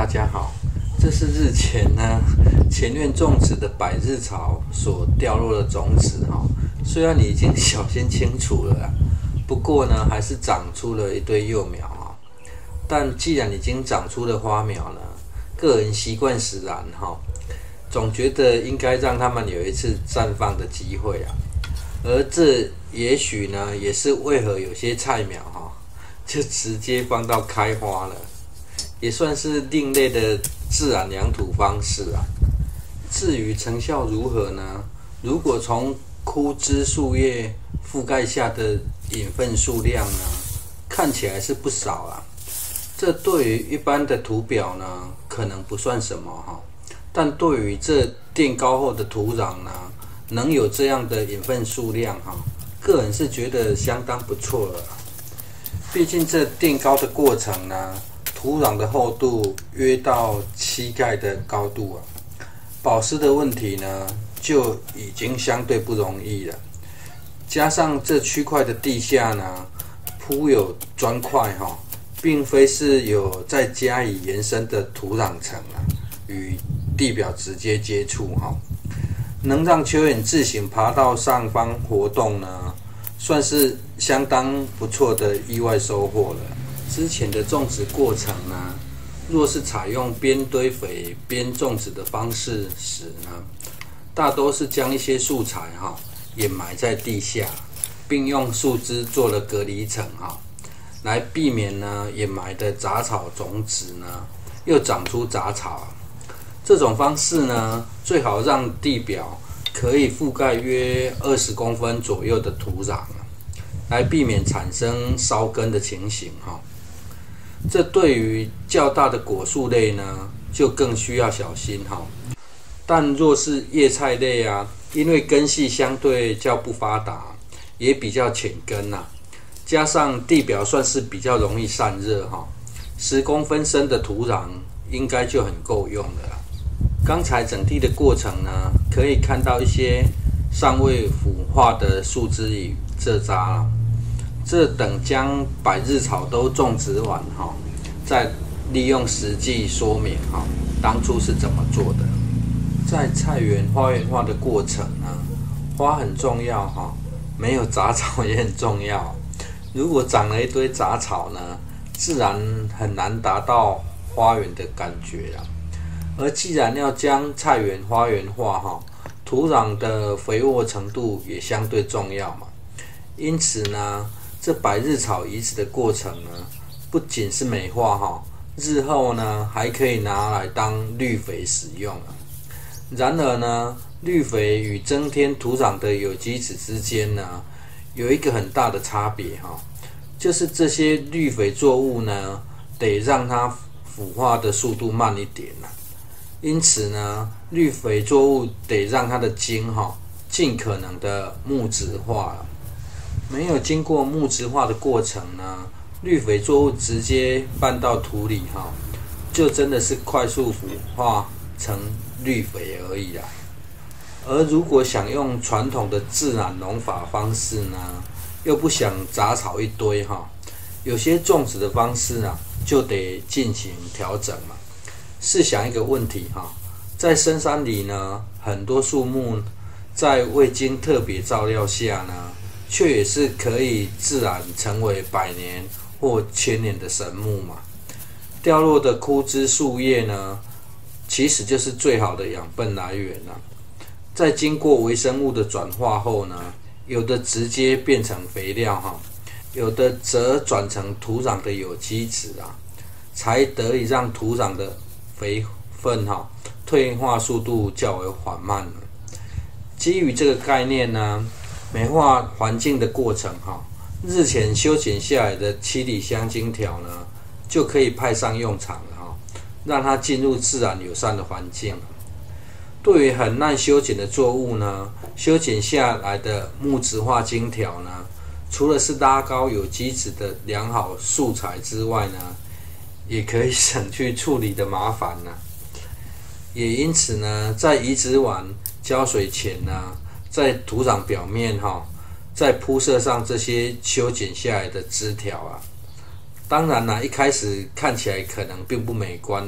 家好，这是日前前院种植的百日草所掉落的种子虽然你已经小心清除了不过呢，还是长出了一堆幼苗但既然已经长出了花苗呢，个人习惯使然总觉得应该让它们有一次绽放的机会而这也许呢，也是为何有些菜苗就直接放到开花了，也算是另类的自然养土方式至于成效如何呢？如果从枯枝树叶覆盖下的引粪数量呢，看起来是不少这对于一般的土表呢，可能不算什么但对于这垫高后的土壤呢，能有这样的引粪数量个人是觉得相当不错了。毕竟这垫高的过程呢，土壤的厚度约到膝盖的高度保湿的问题呢就已经相对不容易了。加上这区块的地下呢铺有砖块并非是有再加以延伸的土壤层与地表直接接触能让蚯蚓自行爬到上方活动呢，算是相当不错的意外收获了。之前的种植过程呢，若是采用边堆肥边种植的方式时呢，大多是将一些素材掩埋在地下，并用树枝做了隔离层来避免呢掩埋的杂草种子呢又长出杂草这种方式呢，最好让地表可以覆盖约20公分左右的土壤来避免产生烧根的情形这对于较大的果树类呢，就更需要小心但若是叶菜类因为根系相对较不发达，也比较浅根加上地表算是比较容易散热10公分深的土壤应该就很够用了刚才整地的过程呢，可以看到一些尚未腐化的树枝与蔗渣这等将百日草都种植完再利用实际说明当初是怎么做的。在菜园花园化的过程呢，花很重要没有杂草也很重要。如果长了一堆杂草呢，自然很难达到花园的感觉而既然要将菜园花园化土壤的肥沃程度也相对重要因此呢，这百日草移植的过程呢，不仅是美化日后呢还可以拿来当绿肥使用然而呢，绿肥与增添土壤的有机质之间呢，有一个很大的差别就是这些绿肥作物呢，得让它腐化的速度慢一点因此呢，绿肥作物得让它的茎尽可能的木质化没有经过木质化的过程呢，绿肥作物直接拌到土里就真的是快速腐化成绿肥而已而如果想用传统的自然农法方式呢，又不想杂草一堆有些种植的方式就得进行调整试想一个问题在深山里呢，很多树木在未经特别照料下呢，却也是可以自然成为100年或1000年的神木掉落的枯枝树叶呢，其实就是最好的养分来源在经过微生物的转化后呢，有的直接变成肥料有的则转成土壤的有机质才得以让土壤的肥分退化速度较为缓慢基于这个概念呢，美化环境的过程日前修剪下来的七里香金条呢，就可以派上用场了让它进入自然友善的环境对于很难修剪的作物呢，修剪下来的木质化金条呢，除了是拉高有机质的良好素材之外呢，也可以省去处理的麻烦也因此呢，在移植完浇水前呢，在土壤表面再铺设上这些修剪下来的枝条当然一开始看起来可能并不美观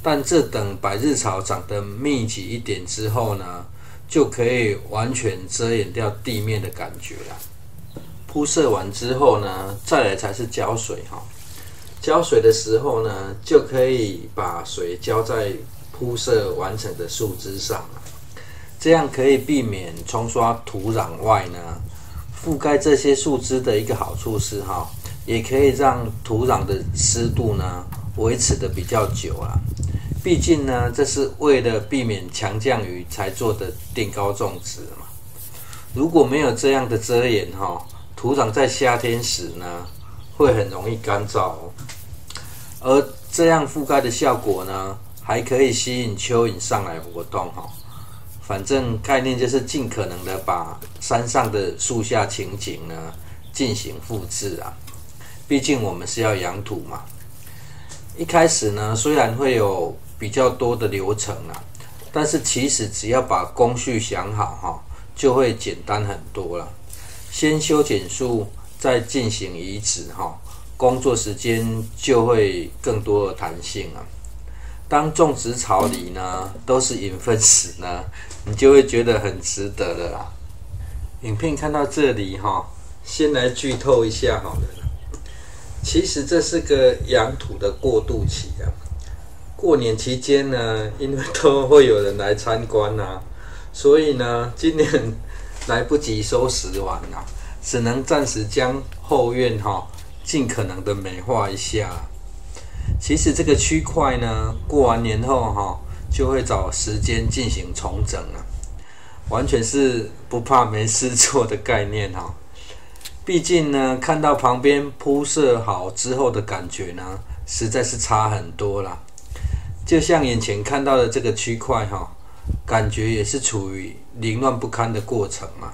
但这等百日草长得密集一点之后呢，就可以完全遮掩掉地面的感觉了。铺设完之后呢，再来才是浇水哈。浇水的时候呢，就可以把水浇在铺设完成的树枝上了，这样可以避免冲刷土壤外呢，覆盖这些树枝的一个好处是哈，也可以让土壤的湿度呢维持的比较久啊。毕竟呢，这是为了避免强降雨才做的垫高种植嘛。如果没有这样的遮掩哈，土壤在夏天时呢会很容易干燥哦。而这样覆盖的效果呢，还可以吸引蚯蚓上来活动哈。反正概念就是尽可能的把山上的树下情景呢进行复制啊。毕竟我们是要养土嘛。一开始呢，虽然会有比较多的流程啊，但是其实只要把工序想好哈，就会简单很多了。先修剪树，再进行移植哈，工作时间就会更多的弹性啊。当种植草里呢都是养分时呢，你就会觉得很值得了啦。影片看到这里哈，先来剧透一下好了。其实这是个养土的过渡期啊。过年期间呢，因为都会有人来参观啊，所以呢，今年来不及收拾完啊，只能暂时将后院尽可能的美化一下。其实这个区块呢，过完年后就会找时间进行重整了，完全是不怕没事做的概念哈。毕竟呢，看到旁边铺设好之后的感觉呢，实在是差很多啦。就像眼前看到的这个区块感觉也是处于凌乱不堪的过程嘛。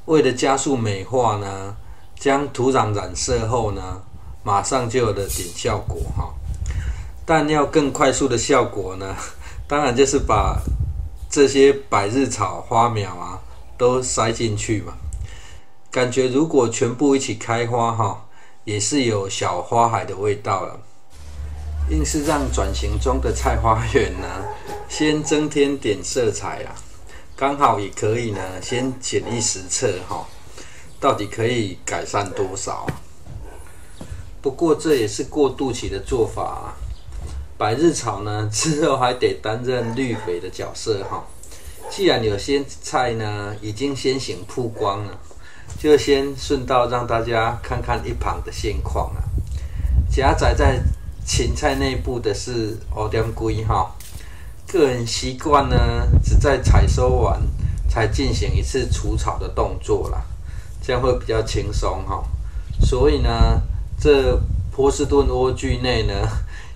为了加速美化呢，将土壤染色后呢，马上就有了点效果哈。但要更快速的效果呢，当然就是把这些百日草花苗啊都塞进去嘛。感觉如果全部一起开花也是有小花海的味道了。硬是让转型中的菜花园呢，先增添点色彩啦，刚好也可以呢，先潜一实测到底可以改善多少。不过这也是过渡期的做法啊。百日草呢之后还得担任绿肥的角色既然有些菜呢已经先行曝光了，就先顺道让大家看看一旁的现况啊。夹杂在芹菜内部的是黑点龟个人习惯呢，只在采收完才进行一次除草的动作啦，这样会比较轻松所以呢，这波士顿莴苣内呢，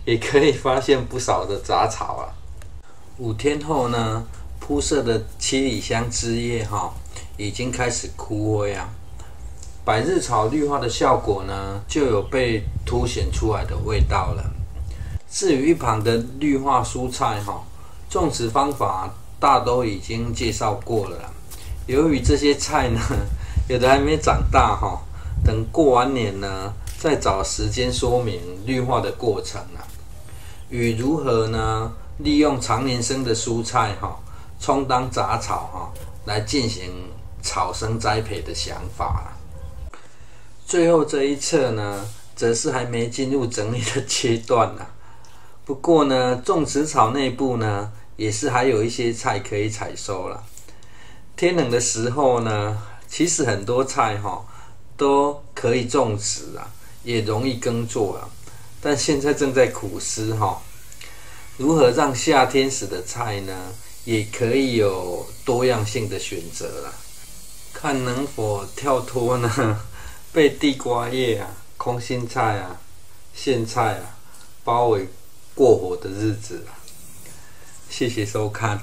也可以发现不少的杂草啊。5天后呢，铺设的七里香枝叶已经开始枯萎啊。百日草绿化的效果呢，就有被凸显出来的味道了。至于一旁的绿化蔬菜种植方法大都已经介绍过了啦。由于这些菜呢，有的还没长大等过完年呢，再找时间说明绿化的过程啊，与如何呢利用常年生的蔬菜充当杂草来进行草生栽培的想法啦。最后这一册呢，则是还没进入整理的阶段啦。不过呢，种植草内部呢，也是还有一些菜可以采收啦。天冷的时候呢，其实很多菜都可以种植啊，也容易耕作啊。但现在正在苦思如何让夏天时的菜呢，也可以有多样性的选择啦。看能否跳脱呢被地瓜叶啊、空心菜啊、苋菜啊包围过火的日子啊。谢谢收看。